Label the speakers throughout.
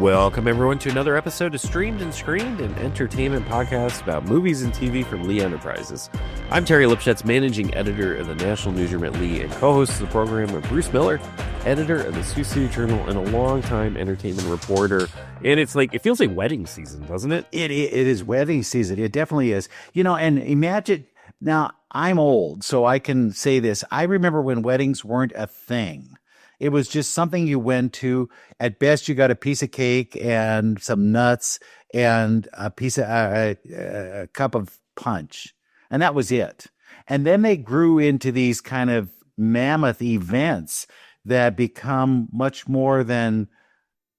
Speaker 1: Welcome, everyone, to another episode of Streamed and Screened, an entertainment podcast about movies and TV from Lee Enterprises. I'm Terry Lipshetz, managing editor of the National Newsroom at Lee, and co-host of the program of Bruce Miller, editor of the Sioux City Journal and a longtime entertainment reporter. And it feels like wedding season, doesn't it?
Speaker 2: It is wedding season. It definitely is. And imagine, now I'm old, so I can say this. I remember when weddings weren't a thing. It was just something you went to. At best, you got a piece of cake and some nuts and a cup of punch. And that was it. And then they grew into these kind of mammoth events that become much more than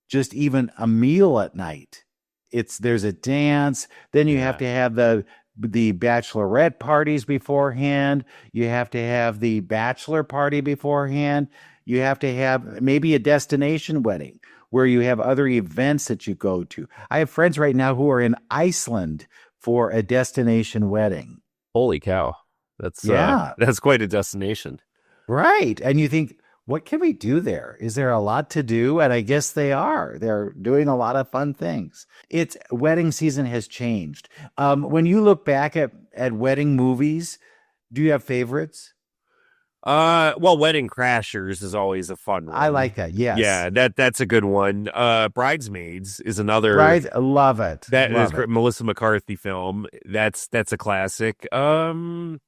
Speaker 2: just even a meal at night. There's a dance. Then you have to have the bachelorette parties beforehand. You have to have the bachelor party beforehand. You have to have maybe a destination wedding where you have other events that you go to. I have friends right now who are in Iceland for a destination wedding.
Speaker 1: Holy cow. That's quite a destination.
Speaker 2: Right. And you think, what can we do there? Is there a lot to do? And I guess they are. They're doing a lot of fun things. Wedding season has changed. When you look back at wedding movies, do you have favorites?
Speaker 1: Wedding Crashers is always a fun one.
Speaker 2: I like that. Yes.
Speaker 1: Yeah, that's a good one. Bridesmaids is another.
Speaker 2: I love it.
Speaker 1: That is Melissa McCarthy film. That's a classic. Father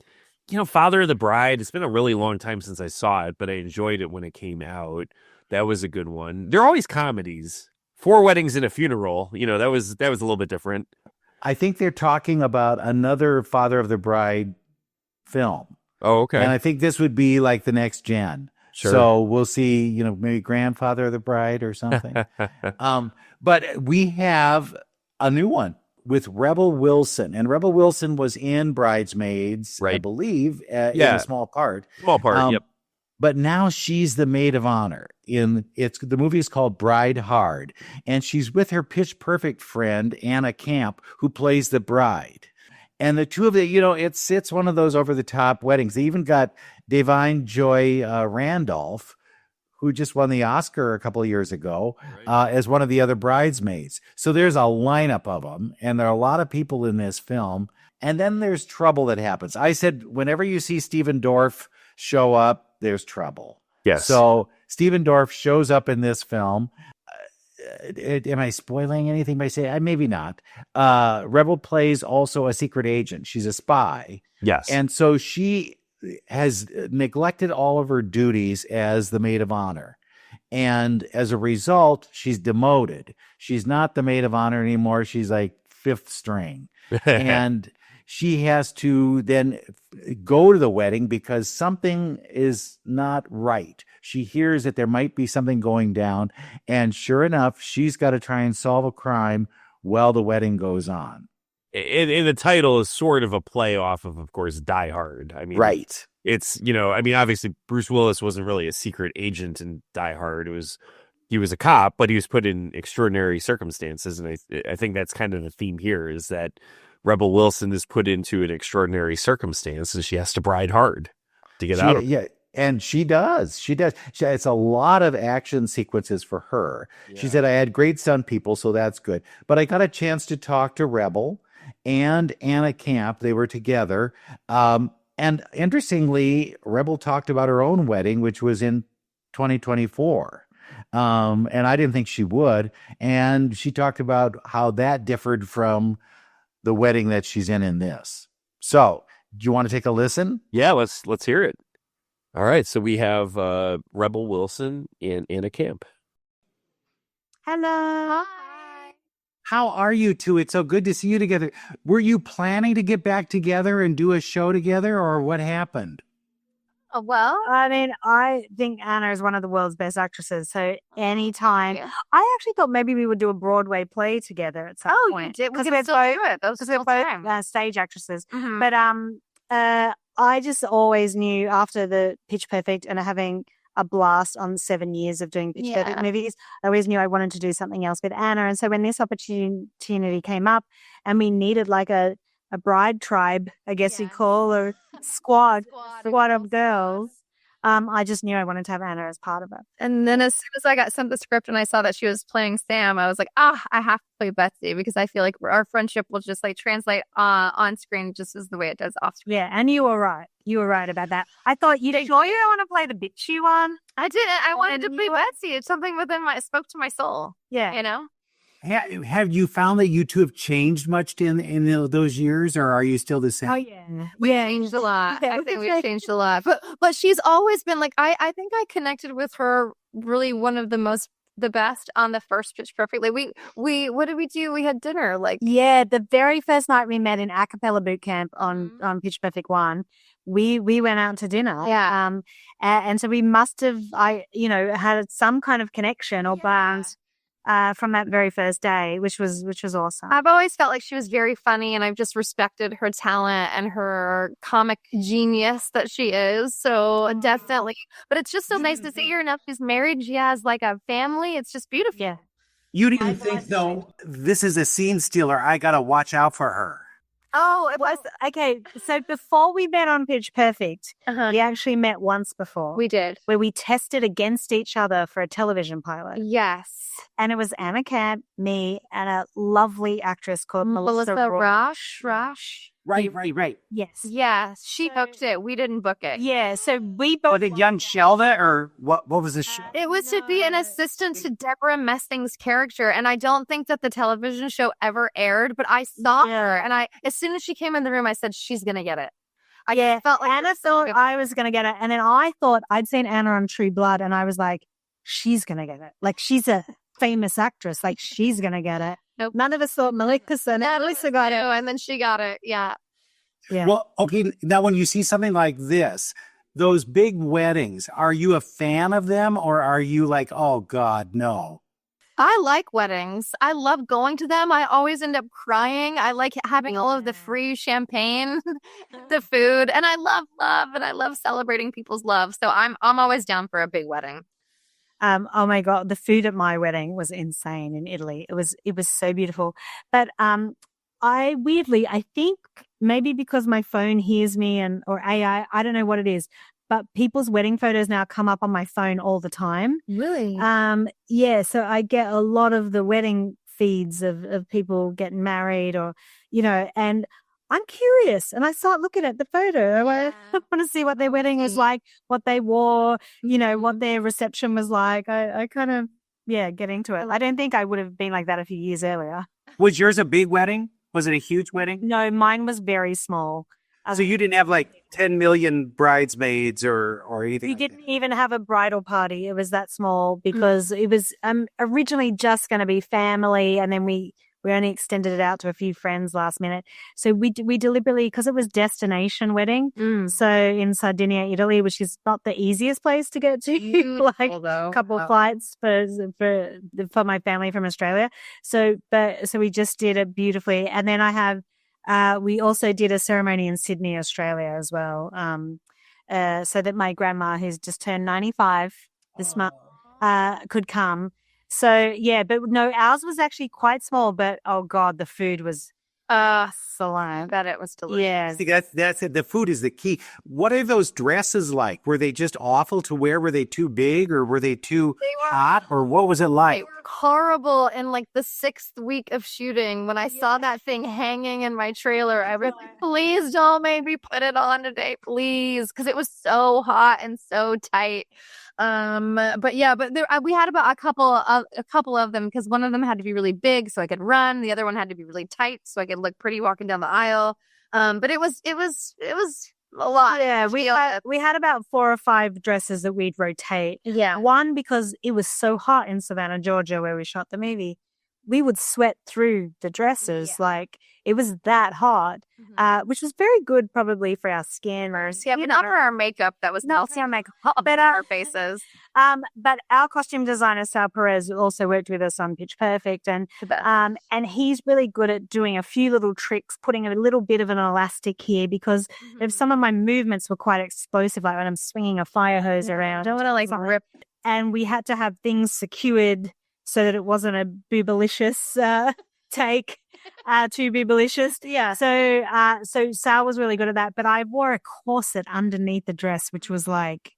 Speaker 1: of the Bride. It's been a really long time since I saw it, but I enjoyed it when it came out. That was a good one. They're always comedies. 4 Weddings and a Funeral. That was a little bit different.
Speaker 2: I think they're talking about another Father of the Bride film.
Speaker 1: Oh, okay.
Speaker 2: And I think this would be like the next gen.
Speaker 1: Sure.
Speaker 2: So we'll see, maybe Grandfather of the Bride or something. But we have a new one with Rebel Wilson. And Rebel Wilson was in Bridesmaids, right. I believe, in a small part.
Speaker 1: Small part, yep.
Speaker 2: But now she's the maid of honor. The movie is called Bride Hard. And she's with her Pitch Perfect friend, Anna Camp, who plays the bride. And the two of them, it's one of those over-the-top weddings. They even got Divine Joy Randolph, who just won the Oscar a couple of years ago, as one of the other bridesmaids. So there's a lineup of them, and there are a lot of people in this film. And then there's trouble that happens. I said, whenever you see Stephen Dorff show up, there's trouble.
Speaker 1: Yes.
Speaker 2: So Stephen Dorff shows up in this film. Am I spoiling anything by saying? Maybe not. Rebel plays also a secret agent. She's a spy.
Speaker 1: Yes.
Speaker 2: And so she has neglected all of her duties as the maid of honor. And as a result, she's demoted. She's not the maid of honor anymore. She's like 5th string. And she has to then go to the wedding because something is not right. She hears that there might be something going down. And sure enough, she's got to try and solve a crime while the wedding goes on.
Speaker 1: And the title is sort of a play off of course, Die Hard. I mean,
Speaker 2: right.
Speaker 1: It's, obviously Bruce Willis wasn't really a secret agent in Die Hard. He was a cop, but he was put in extraordinary circumstances. And I think that's kind of the theme here is that Rebel Wilson is put into an extraordinary circumstance and she has to bride hard to get out of it.
Speaker 2: Yeah. And she does. It's a lot of action sequences for her. Yeah. She said, I had great stunt people, so that's good. But I got a chance to talk to Rebel and Anna Camp. They were together. And interestingly, Rebel talked about her own wedding, which was in 2024. And I didn't think she would. And she talked about how that differed from the wedding that she's in this. So, do you want to take a listen?
Speaker 1: Yeah, let's hear it. All right, so we have Rebel Wilson and Anna Camp.
Speaker 3: Hello. Hi.
Speaker 2: How are you two? It's so good to see you together. Were you planning to get back together and do a show together, or what happened?
Speaker 3: Well, I mean, I think Anna is one of the world's best actresses. So anytime, I actually thought maybe we would do a Broadway play together at some point.
Speaker 4: Because we're
Speaker 3: both stage actresses.
Speaker 4: Mm-hmm.
Speaker 3: But I just always knew after the Pitch Perfect and having a blast on 7 years of doing Pitch Perfect movies, I always knew I wanted to do something else with Anna. And so when this opportunity came up and we needed like a bride tribe, I guess you'd call, or squad of girls, I just knew I wanted to have Anna as part of it.
Speaker 4: And then as soon as I got sent the script and I saw that she was playing Sam, I was like, I have to play Betsy because I feel like our friendship will just like translate on screen just as the way it does off screen.
Speaker 3: Yeah, and you were right. You were right about that. I thought you don't want to play the bitchy one.
Speaker 4: I didn't. I wanted to play Betsy. It's something within spoke to my soul.
Speaker 3: Yeah.
Speaker 4: You know?
Speaker 5: Have you found that you two have changed much in those years, or are you still the same?
Speaker 3: Oh, yeah.
Speaker 4: We've changed a lot. I think we've changed a lot. But she's always been like, I think I connected with her really one of the best on the first Pitch Perfect. Like we what did we do? We had dinner. Like
Speaker 3: the very first night we met in a cappella boot camp on Pitch Perfect 1, we went out to dinner.
Speaker 4: Yeah.
Speaker 3: And so we must have had some kind of connection or bond from that very first day, which was awesome.
Speaker 4: I've always felt like she was very funny, and I've just respected her talent and her comic genius that she is. So definitely, but it's just so nice to see her now. She's married. She has like a family. It's just beautiful.
Speaker 3: Yeah.
Speaker 5: You didn't think, though, this is a scene stealer. I got to watch out for her.
Speaker 3: Oh, it was okay. So before we met on Pitch Perfect, we actually met once before.
Speaker 4: We did.
Speaker 3: Where we tested against each other for a television pilot.
Speaker 4: Yes.
Speaker 3: And it was Anna Camp, me, and a lovely actress called Melissa
Speaker 4: Rosh.
Speaker 5: Right.
Speaker 3: Yes.
Speaker 4: Yeah, she booked it. We didn't book it.
Speaker 3: Yeah, so we both...
Speaker 5: Oh, did Young Shelda, or what was the show?
Speaker 4: It was to be an assistant to Deborah Messing's character, and I don't think that the television show ever aired, but I saw her, and as soon as she came in the room, I said, she's going to get it. I felt like
Speaker 3: Anna thought I was going to get it, and then I thought I'd seen Anna on True Blood, and I was like, she's going to get it. Like, she's a famous actress. Like, she's going to get it.
Speaker 4: Nope.
Speaker 3: None of us thought Melissa got it.
Speaker 4: And then she got it. Yeah.
Speaker 5: Well, okay, now when you see something like this, those big weddings, are you a fan of them, or are you like, oh, God, no?
Speaker 4: I like weddings. I love going to them. I always end up crying. I like having all of the free champagne, the food, and I love love, and I love celebrating people's love. So I'm always down for a big wedding.
Speaker 3: Oh my God, the food at my wedding was insane in Italy. It was so beautiful. But I think maybe because my phone hears me or AI, I don't know what it is, but people's wedding photos now come up on my phone all the time.
Speaker 4: Really?
Speaker 3: Yeah, so I get a lot of the wedding feeds of people getting married or, and I'm curious, and I start looking at the photo. I want to see what their wedding was like, what they wore, what their reception was like. I kind of, get into it. I don't think I would have been like that a few years earlier.
Speaker 5: Was yours a big wedding? Was it a huge wedding?
Speaker 3: No, mine was very small.
Speaker 5: So you didn't have like 10 million bridesmaids or anything?
Speaker 3: We didn't even have a bridal party. It was that small because it was originally just going to be family, and then we only extended it out to a few friends last minute. So we deliberately, because it was destination wedding. So in Sardinia, Italy, which is not the easiest place to get to, like a couple of flights for my family from Australia. So we just did it beautifully. And then we also did a ceremony in Sydney, Australia as well. So that my grandma, who's just turned 95 this month, could come. So, but no, ours was actually quite small, but oh God, the food was excellent.
Speaker 4: Bet it was delicious.
Speaker 3: Yeah.
Speaker 5: See, that's it. The food is the key. What are those dresses like? Were they just awful to wear? Were they too big, or were they too hot, or what was it like?
Speaker 4: They were horrible. In like the 6th week of shooting, when I saw that thing hanging in my trailer, I was like, please don't make me put it on today, please. Because it was so hot and so tight. But we had about a couple of them, because one of them had to be really big so I could run. The other one had to be really tight so I could look pretty walking down the aisle. But it was a lot.
Speaker 3: Yeah, we had about 4 or 5 dresses that we'd rotate.
Speaker 4: Yeah.
Speaker 3: One, because it was so hot in Savannah, Georgia, where we shot the movie, we would sweat through the dresses. Like, it was that hot, which was very good probably for our skin.
Speaker 4: Yeah, but not for our makeup. That was
Speaker 3: not for our makeup.
Speaker 4: But our faces.
Speaker 3: But our costume designer, Sal Perez, also worked with us on Pitch Perfect. And he's really good at doing a few little tricks, putting a little bit of an elastic here, because if some of my movements were quite explosive, like when I'm swinging a fire hose around.
Speaker 4: I don't want to rip.
Speaker 3: And we had to have things secured so that it wasn't a boobalicious take, too boobalicious. Yeah. So Sal was really good at that. But I wore a corset underneath the dress, which was like,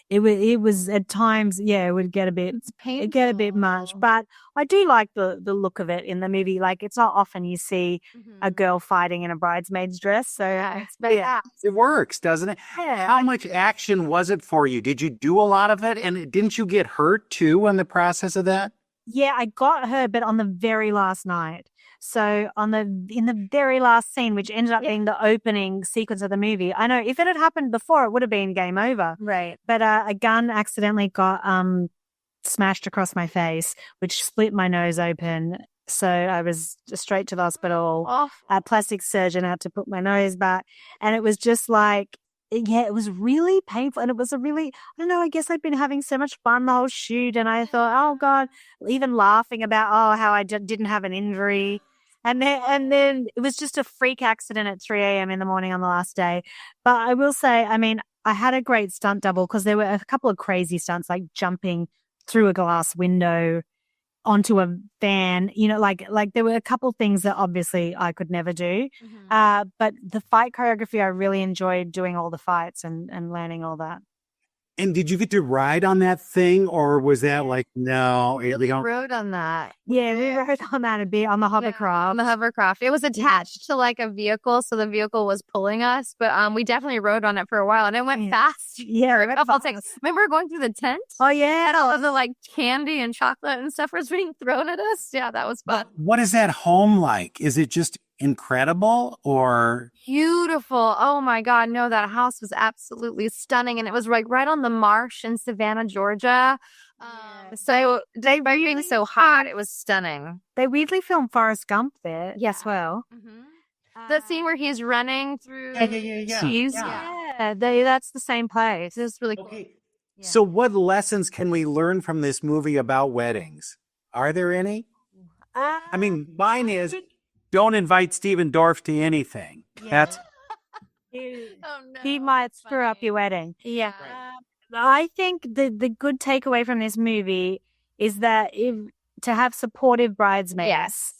Speaker 3: it was at times, it would get a bit,
Speaker 4: It'd
Speaker 3: get a bit much. But I do like the look of it in the movie. Like, it's not often you see a girl fighting in a bridesmaid's dress. So
Speaker 5: It works, doesn't it? How much action was it for you? Did you do a lot of it? And didn't you get hurt too in the process of that?
Speaker 3: Yeah, I got hurt, but on the very last night. So in the very last scene, which ended up being the opening sequence of the movie, I know if it had happened before, it would have been game over.
Speaker 4: Right.
Speaker 3: But a gun accidentally got smashed across my face, which split my nose open. So I was straight to the hospital. A plastic surgeon had to put my nose back, and it was just like, it was really painful. And it was I don't know, I guess I'd been having so much fun the whole shoot. And I thought, oh God, even laughing about, how I didn't have an injury. And then it was just a freak accident at 3 a.m. in the morning on the last day. But I will say, I mean, I had a great stunt double because there were a couple of crazy stunts, like jumping through a glass window onto a van, like there were a couple things that obviously I could never do. But the fight choreography, I really enjoyed doing all the fights and learning all that.
Speaker 5: And did you get to ride on that thing, or was that like, no?
Speaker 4: We rode on that.
Speaker 3: Yeah, we rode on that a bit, on the hovercraft.
Speaker 4: On the hovercraft. It was attached to like a vehicle, so the vehicle was pulling us, but we definitely rode on it for a while, and it went fast.
Speaker 3: Yeah, it went fast.
Speaker 4: Remember going through the tent?
Speaker 3: Oh, yeah.
Speaker 4: And all of the like candy and chocolate and stuff was being thrown at us. Yeah, that was fun.
Speaker 5: What is that home like? Is it just incredible or
Speaker 4: beautiful? Oh my God, no, that house was absolutely stunning, and it was like right on the marsh in Savannah, Georgia. So they were being so hot, it was stunning.
Speaker 3: They weirdly filmed Forrest Gump there as well.
Speaker 4: The scene where he's running through cheese.
Speaker 3: That's the same place.
Speaker 4: It's really cool.
Speaker 5: Okay. So what lessons can we learn from this movie about weddings? Are there any? I mean, mine is, don't invite Stephen Dorff to anything. That's
Speaker 3: he might screw up your wedding.
Speaker 4: Yeah.
Speaker 3: I think the good takeaway from this movie is that to have supportive bridesmaids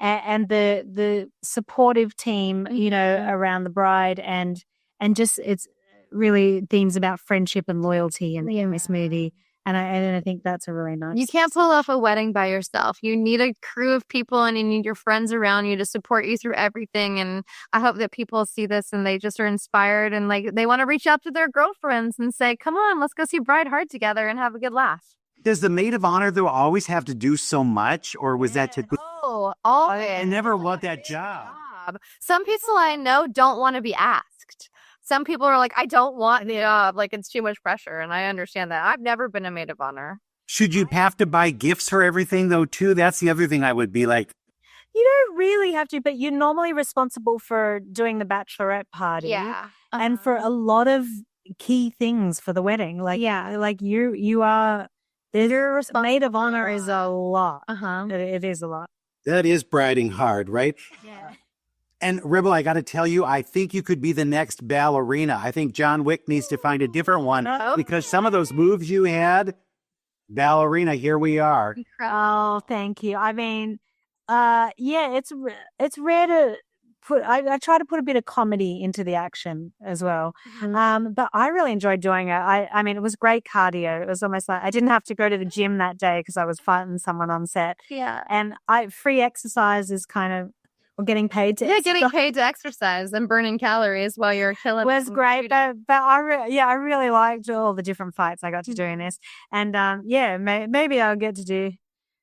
Speaker 3: and the supportive team, around the bride and just it's really themes about friendship and loyalty in this movie. And I think that's a really nice.
Speaker 4: You can't pull off a wedding by yourself. You need a crew of people, and you need your friends around you to support you through everything. And I hope that people see this and they just are inspired, and like they want to reach out to their girlfriends and say, "Come on, let's go see Bride Hard together and have a good laugh."
Speaker 5: Does the maid of honor though always have to do so much, or was that to?
Speaker 4: I
Speaker 5: never want that job.
Speaker 4: Some people I know don't want to be asked. Some people are like, I don't want the job. Like, it's too much pressure. And I understand that. I've never been a maid of honor.
Speaker 5: Should you have to buy gifts for everything, though, too? That's the other thing I would be like.
Speaker 3: You don't really have to, but you're normally responsible for doing the bachelorette party.
Speaker 4: Yeah.
Speaker 3: And for a lot of key things for the wedding. Like, you are, the maid of honor is a lot. It is a lot.
Speaker 5: That is briding hard, right?
Speaker 3: Yeah.
Speaker 5: And Rebel, I got to tell you, I think you could be the next ballerina. I think John Wick needs to find a different one because some of those moves you had, ballerina, here we are.
Speaker 3: Oh, thank you. I mean, it's rare to put. I try to put a bit of comedy into the action as well. But I really enjoyed doing it. I mean, it was great cardio. It was almost like I didn't have to go to the gym that day because I was fighting someone on set.
Speaker 4: Yeah,
Speaker 3: and free exercise is kind of. Or getting paid to
Speaker 4: getting paid to exercise and burning calories while you're killing.
Speaker 3: Was great, but I really liked all the different fights I got to do in this, and maybe I'll get to do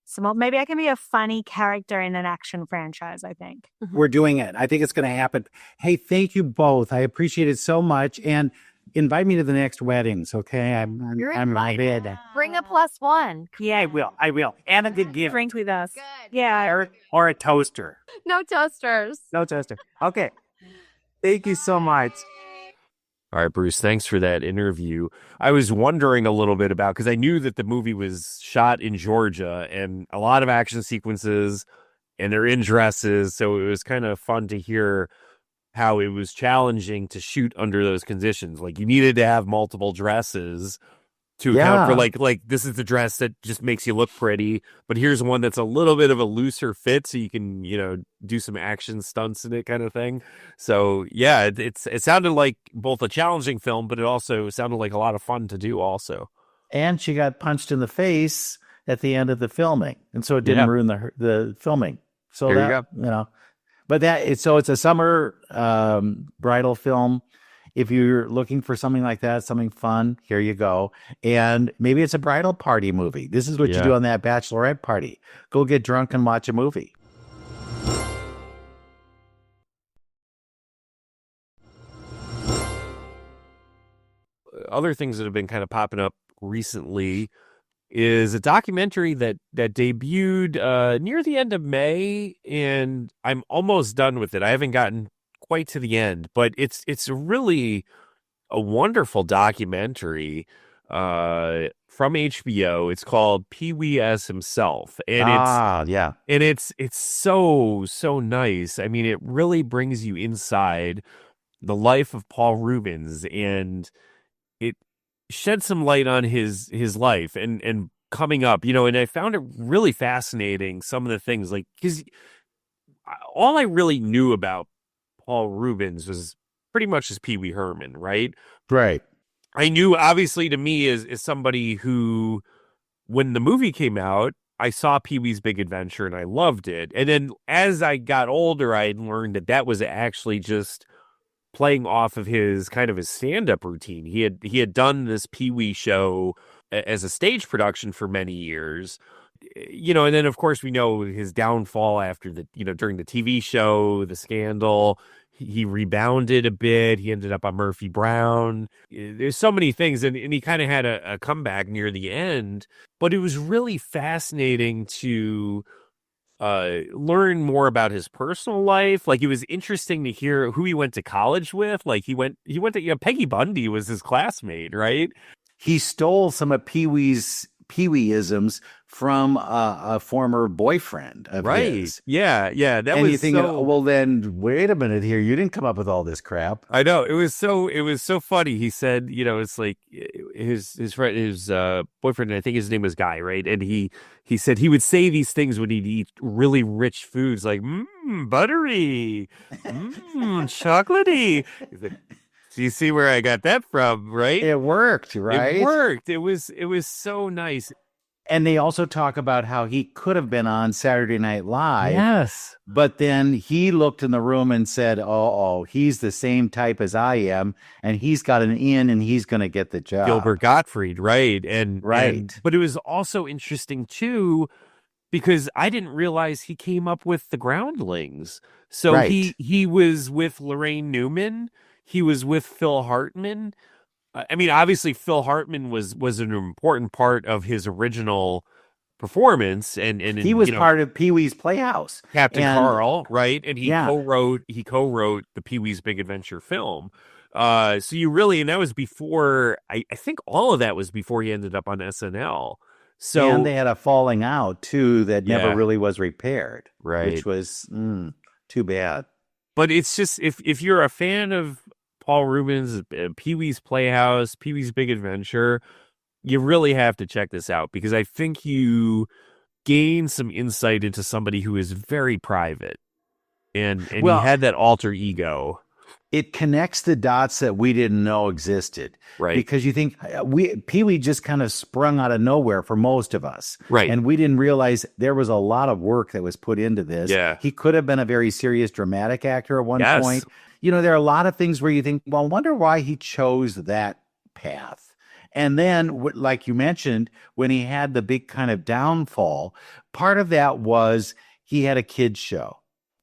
Speaker 3: some more. Maybe I can be a funny character in an action franchise. I think
Speaker 5: we're doing it. I think it's going to happen. Hey, thank you both. I appreciate it so much, and invite me to the next weddings. Okay, I'm invited.
Speaker 4: Bring a +1.
Speaker 5: Yeah, I will. Anna did give
Speaker 3: drink with us.
Speaker 4: Good.
Speaker 3: Yeah,
Speaker 5: or a toaster.
Speaker 4: No toasters.
Speaker 5: No toaster. Okay. Thank you so much.
Speaker 1: All right, Bruce, thanks for that interview. I was wondering a little bit about, because I knew that the movie was shot in Georgia and a lot of action sequences, and they're in dresses. So it was kind of fun to hear how it was challenging to shoot under those conditions. Like, you needed to have multiple dresses to account for like this is the dress that just makes you look pretty, but here's one that's a little bit of a looser fit so you can, do some action stunts in it kind of thing. So yeah, it sounded like both a challenging film, but it also sounded like a lot of fun to do also.
Speaker 2: And she got punched in the face at the end of the filming, and so it didn't ruin the filming. So
Speaker 1: there
Speaker 2: that,
Speaker 1: you go.
Speaker 2: But it's a summer bridal film. If you're looking for something like that, something fun, here you go. And maybe it's a bridal party movie. This is what you do on that bachelorette party. Go get drunk and watch a movie.
Speaker 1: Other things that have been kind of popping up recently is a documentary that debuted near the end of May, and I'm almost done with it. I haven't gotten quite to the end, but it's really a wonderful documentary from HBO. It's called Pee-wee as Himself, and it's so nice. I mean, it really brings you inside the life of Paul Rubens, and it shed some light on his life and coming up, and I found it really fascinating, some of the things, like, because all I really knew about Paul Rubens was pretty much as Pee Wee Herman, right?
Speaker 2: Right.
Speaker 1: I knew, obviously, to me, as somebody who, when the movie came out, I saw Pee Wee's Big Adventure and I loved it. And then as I got older, I learned that was actually just playing off of his stand-up routine. He had done this Pee Wee show as a stage production for many years. And then of course we know his downfall after during the TV show, the scandal. He rebounded a bit. He ended up on Murphy Brown. There's so many things, and he kind of had a comeback near the end. But it was really fascinating to learn more about his personal life. Like, it was interesting to hear who he went to college with. Like, he went to Peggy Bundy was his classmate, right?
Speaker 2: He stole some of Pee-wee-isms from a former boyfriend of his.
Speaker 1: Yeah. That
Speaker 2: and
Speaker 1: was
Speaker 2: you think, well, then wait a minute here. You didn't come up with all this crap.
Speaker 1: I know. It was so funny. He said, it's like his friend, his boyfriend, I think his name was Guy, right? And he said he would say these things when he'd eat really rich foods, like buttery, chocolatey. He's like, do you see where I got that from, right?
Speaker 2: It worked, right?
Speaker 1: It worked. It was so nice.
Speaker 2: And they also talk about how he could have been on Saturday Night Live.
Speaker 1: Yes.
Speaker 2: But then he looked in the room and said, he's the same type as I am, and he's got an in, and he's going to get the job.
Speaker 1: Gilbert Gottfried, right. But it was also interesting, too, because I didn't realize he came up with the Groundlings. So he was with Lorraine Newman. He was with Phil Hartman. I mean, obviously, Phil Hartman was an important part of his original performance, and
Speaker 2: he was part of Pee Wee's Playhouse,
Speaker 1: Captain Carl, right? And he co-wrote the Pee Wee's Big Adventure film. So you really, and that was before. I think all of that was before he ended up on SNL. So
Speaker 2: and they had a falling out too that never really was repaired,
Speaker 1: right?
Speaker 2: Which was too bad.
Speaker 1: But it's just if you're a fan of Paul Rubens, Pee Wee's Playhouse, Pee Wee's Big Adventure, you really have to check this out, because I think you gain some insight into somebody who is very private, and he had that alter ego.
Speaker 2: It connects the dots that we didn't know existed,
Speaker 1: right?
Speaker 2: Because you think Pee Wee just kind of sprung out of nowhere for most of us,
Speaker 1: right?
Speaker 2: And we didn't realize there was a lot of work that was put into this.
Speaker 1: Yeah,
Speaker 2: he could have been a very serious dramatic actor at one point. There are a lot of things where you think, well, I wonder why he chose that path. And then, like you mentioned, when he had the big kind of downfall, part of that was he had a kids show.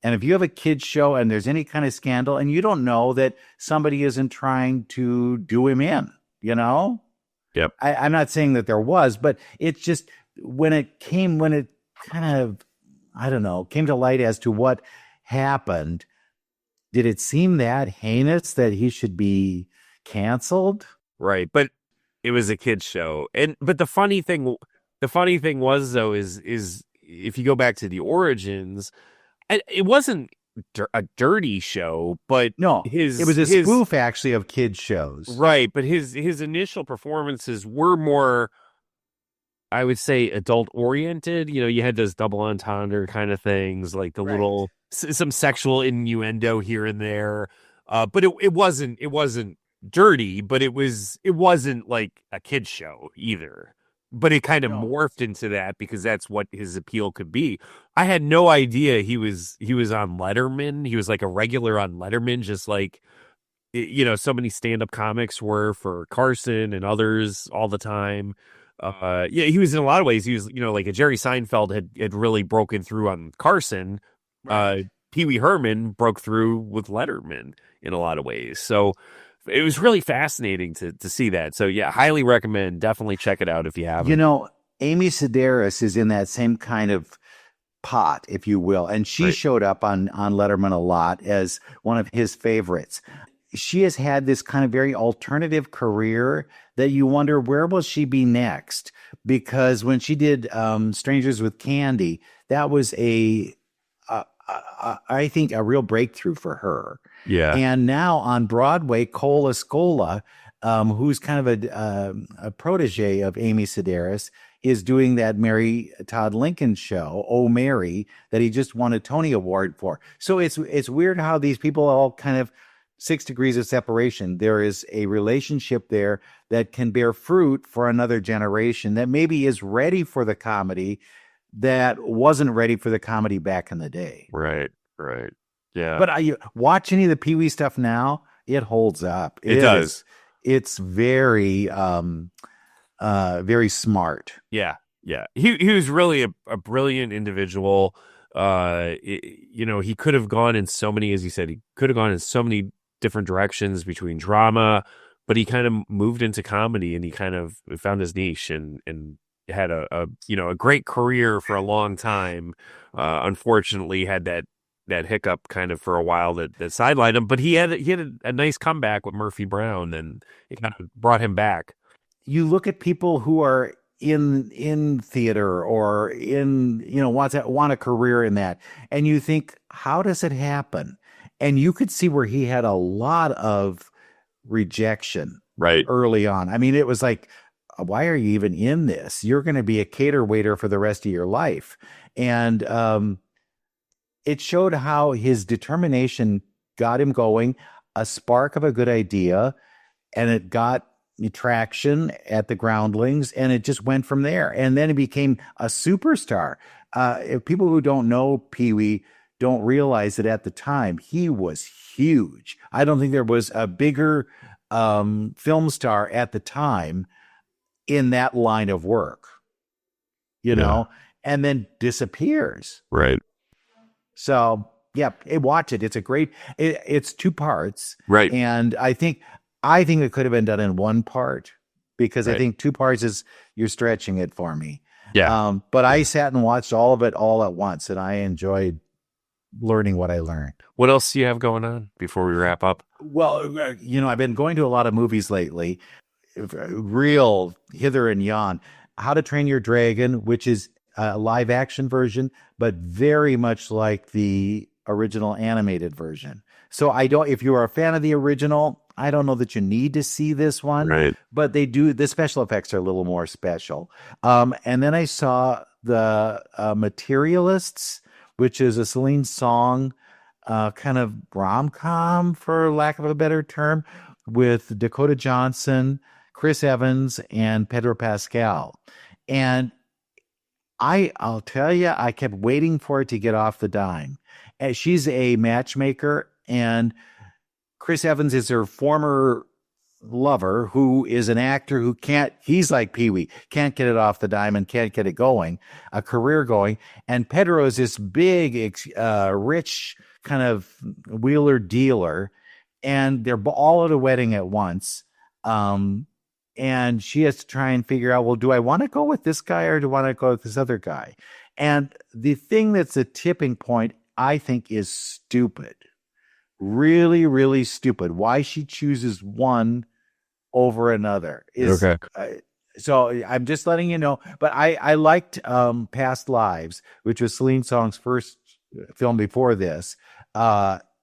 Speaker 2: And if you have a kids show and there's any kind of scandal and you don't know that somebody isn't trying to do him in,
Speaker 1: Yep.
Speaker 2: I'm not saying that there was, but it's just when it kind of, I don't know, came to light as to what happened, did it seem that heinous that he should be canceled?
Speaker 1: Right. But it was a kid's show. But the funny thing was, though, is if you go back to the origins, it wasn't a dirty show, but
Speaker 2: No,
Speaker 1: his
Speaker 2: it was a
Speaker 1: his,
Speaker 2: spoof actually of kids shows.
Speaker 1: right? But his initial performances were more, I would say, adult oriented. You know, you had those double entendre kind of things, like the
Speaker 2: Right.
Speaker 1: little some sexual innuendo here and there. But it wasn't dirty, but it wasn't like a kid's show either. But it kind of
Speaker 2: No.
Speaker 1: morphed into that because that's what his appeal could be. I had no idea he was on Letterman. He was like a regular on Letterman, just like, you know, so many stand-up comics were for Carson and others all the time. Yeah, he was in a lot of ways. He was, you know, like a Jerry Seinfeld had really broken through on Carson.
Speaker 2: Right.
Speaker 1: Pee Wee Herman broke through with Letterman in a lot of ways. So it was really fascinating to see that. So yeah, highly recommend. Definitely check it out if you haven't.
Speaker 2: You know, Amy Sedaris is in that same kind of pot, if you will, and she
Speaker 1: Right.
Speaker 2: showed up on Letterman a lot as one of his favorites. She has had this kind of very alternative career that you wonder, where will she be next? Because when she did Strangers with Candy, that was I think a real breakthrough for her.
Speaker 1: Yeah.
Speaker 2: And now on Broadway, Cola Scola, who's kind of a protege of Amy Sedaris, is doing that Mary Todd Lincoln show, Oh Mary, that he just won a Tony Award for. So it's weird how these people all kind of 6 degrees of separation. There is a relationship there that can bear fruit for another generation that maybe is ready for the comedy that wasn't ready for the comedy back in the day.
Speaker 1: Right. Yeah.
Speaker 2: But I watch any of the Pee Wee stuff now, it holds up.
Speaker 1: It does.
Speaker 2: It's very, very smart.
Speaker 1: Yeah. He was really a brilliant individual. You know, he could have gone in so many, as you said, he could have gone in so many different directions between drama, but he kind of moved into comedy and he kind of found his niche and had a great career for a long time. Unfortunately had that hiccup kind of for a while that sidelined him, but he had a nice comeback with Murphy Brown and it kind of brought him back.
Speaker 2: You look at people who are in theater or in, want a career in that, and you think, how does it happen? And you could see where he had a lot of rejection
Speaker 1: Right.
Speaker 2: early on. I mean, it was like, why are you even in this? You're going to be a cater waiter for the rest of your life. And it showed how his determination got him going, a spark of a good idea, and it got traction at the Groundlings, and it just went from there. And then he became a superstar. If people who don't know Pee Wee don't realize that at the time he was huge. I don't think there was a bigger film star at the time in that line of work, and then disappears.
Speaker 1: Right.
Speaker 2: So yeah, watch it. It's it's 2 parts.
Speaker 1: Right.
Speaker 2: And I think it could have been done in 1 part because I think 2 parts you're stretching it for me.
Speaker 1: Yeah.
Speaker 2: But I sat and watched all of it all at once, and I enjoyed learning what I learned.
Speaker 1: What else do you have going on before we wrap up?
Speaker 2: Well, I've been going to a lot of movies lately, real hither and yon. How to Train Your Dragon, which is a live action version, but very much like the original animated version. So if you are a fan of the original, I don't know that you need to see this one,
Speaker 1: Right.
Speaker 2: but the special effects are a little more special. And then I saw the Materialists, which is a Celine Song kind of rom-com, for lack of a better term, with Dakota Johnson, Chris Evans, and Pedro Pascal. And I'll tell you, I kept waiting for it to get off the dime. And she's a matchmaker, and Chris Evans is her former lover, who is an actor who he's like Pee Wee, can't get it off the dime and can't get it going, a career going. And Pedro is this big, rich kind of wheeler dealer, and they're all at a wedding at once. And she has to try and figure out, well, do I want to go with this guy or do I want to go with this other guy? And the thing that's a tipping point, I think, is stupid. Really, really stupid. Why she chooses one over another is
Speaker 1: Okay.
Speaker 2: So I'm just letting you know. But I liked Past Lives, which was Celine Song's first film before this.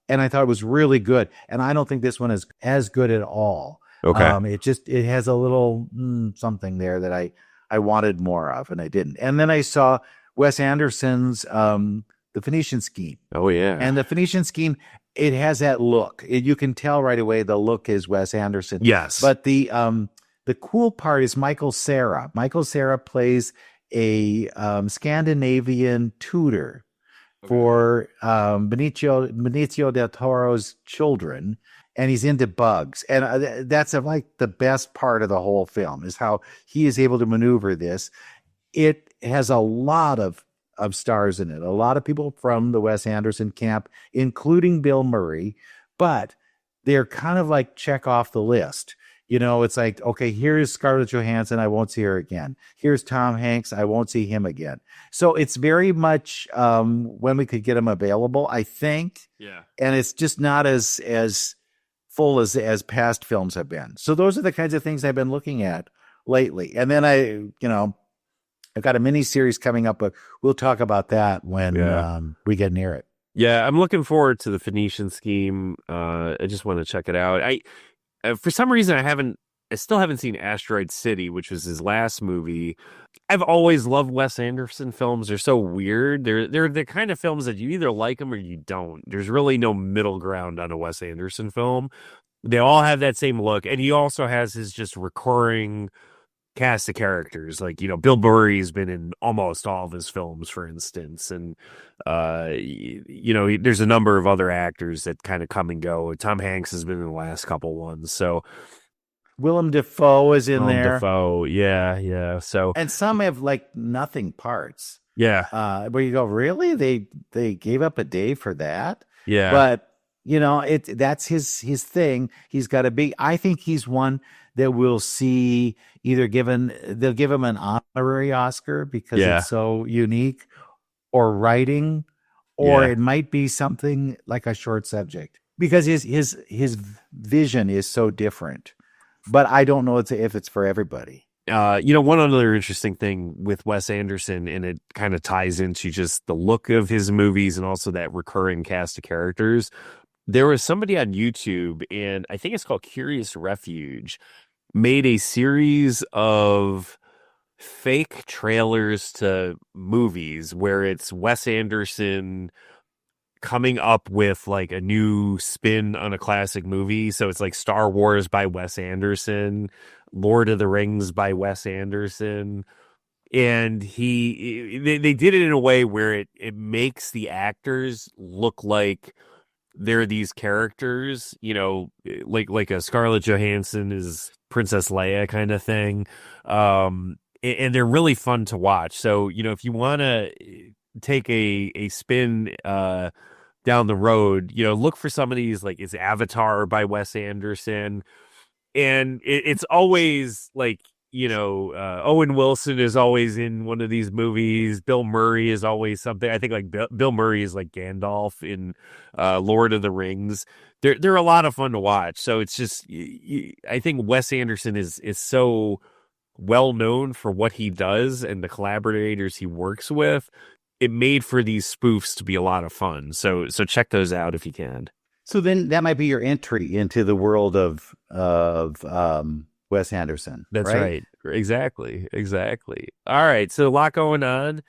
Speaker 2: and I thought it was really good. And I don't think this one is as good at all.
Speaker 1: Okay.
Speaker 2: It has a little something there that I wanted more of, and I didn't. And then I saw Wes Anderson's The Phoenician Scheme.
Speaker 1: Oh, yeah.
Speaker 2: And The Phoenician Scheme, it has that look. You can tell right away the look is Wes Anderson.
Speaker 1: Yes.
Speaker 2: But the cool part is Michael Cera. Michael Cera plays a Scandinavian tutor for Benicio del Toro's children, and he's into bugs. And that's like the best part of the whole film is how he is able to maneuver this. It has a lot of stars in it, a lot of people from the Wes Anderson camp, including Bill Murray, but they're kind of like check off the list. You know, it's like, okay, here's Scarlett Johansson. I won't see her again. Here's Tom Hanks. I won't see him again. So it's very much when we could get him available, I think.
Speaker 1: Yeah.
Speaker 2: And it's just not as full as past films have been. So those are the kinds of things I've been looking at lately. And then I've got a mini series coming up, but we'll talk about that when we get near it.
Speaker 1: Yeah, I'm looking forward to The Phoenician Scheme. I just want to check it out. For some reason, I still haven't seen Asteroid City, which was his last movie. I've always loved Wes Anderson films. They're so weird. They're the kind of films that you either like them or you don't. There's really no middle ground on a Wes Anderson film. They all have that same look. And he also has his just recurring cast of characters. Like, Bill Murray's been in almost all of his films, for instance. And, there's a number of other actors that kind of come and go. Tom Hanks has been in the last couple ones. So
Speaker 2: Willem Dafoe is in
Speaker 1: Willem
Speaker 2: there.
Speaker 1: Dafoe, yeah. So,
Speaker 2: and some have like nothing parts.
Speaker 1: Yeah.
Speaker 2: Where you go, really? They gave up a day for that?
Speaker 1: Yeah.
Speaker 2: But that's his thing. He's got to be. I think he's one that we'll see they'll give him an honorary Oscar because it's so unique, or writing, or it might be something like a short subject because his vision is so different. But I don't know if it's for everybody.
Speaker 1: One other interesting thing with Wes Anderson, and it kind of ties into just the look of his movies and also that recurring cast of characters. There was somebody on YouTube, and I think it's called Curious Refuge, made a series of fake trailers to movies where it's Wes Anderson coming up with like a new spin on a classic movie. So it's like Star Wars by Wes Anderson, Lord of the Rings by Wes Anderson. And they did it in a way where it makes the actors look like they're these characters, like a Scarlett Johansson is Princess Leia kind of thing. And they're really fun to watch. So, if you want to take a spin down the road, look for some of these, like it's Avatar by Wes Anderson. And it's always like, Owen Wilson is always in one of these movies. Bill Murray is always something. I think like Bill Murray is like Gandalf in Lord of the Rings. They're a lot of fun to watch. So it's just, I think Wes Anderson is so well known for what he does and the collaborators he works with. It made for these spoofs to be a lot of fun. So check those out if you can.
Speaker 2: So then that might be your entry into the world of Wes Anderson.
Speaker 1: That's right. Exactly. All right. So a lot going on.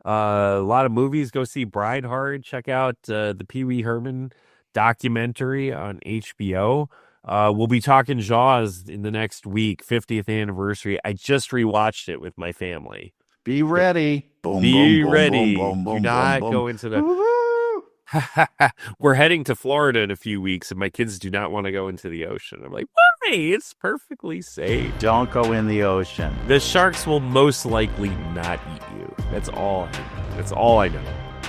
Speaker 1: A lot of movies. Go see Bride Hard. Check out the Pee Wee Herman documentary on HBO. We'll be talking Jaws in the next week, 50th anniversary. I just rewatched it with my family.
Speaker 2: Be ready. Boom,
Speaker 1: Be
Speaker 2: boom,
Speaker 1: ready.
Speaker 2: boom, boom,
Speaker 1: Do not
Speaker 2: boom,
Speaker 1: go into the... We're heading to Florida in a few weeks, and my kids do not want to go into the ocean. I'm like, why? It's perfectly safe.
Speaker 2: Don't go in the ocean.
Speaker 1: The sharks will most likely not eat you. That's all I know.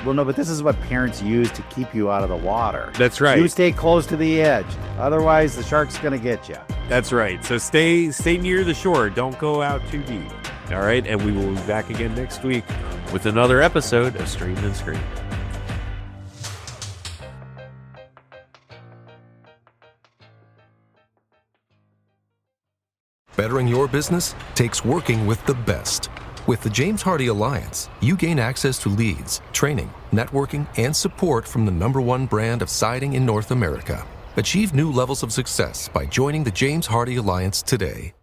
Speaker 2: Well, no, but this is what parents use to keep you out of the water.
Speaker 1: That's right.
Speaker 2: You stay close to the edge. Otherwise, the shark's going to get you.
Speaker 1: That's right. So stay near the shore. Don't go out too deep. All right. And we will be back again next week with another episode of Streamed and Screened.
Speaker 6: Bettering your business takes working with the best. With the James Hardy Alliance, you gain access to leads, training, networking, and support from the #1 brand of siding in North America. Achieve new levels of success by joining the James Hardy Alliance today.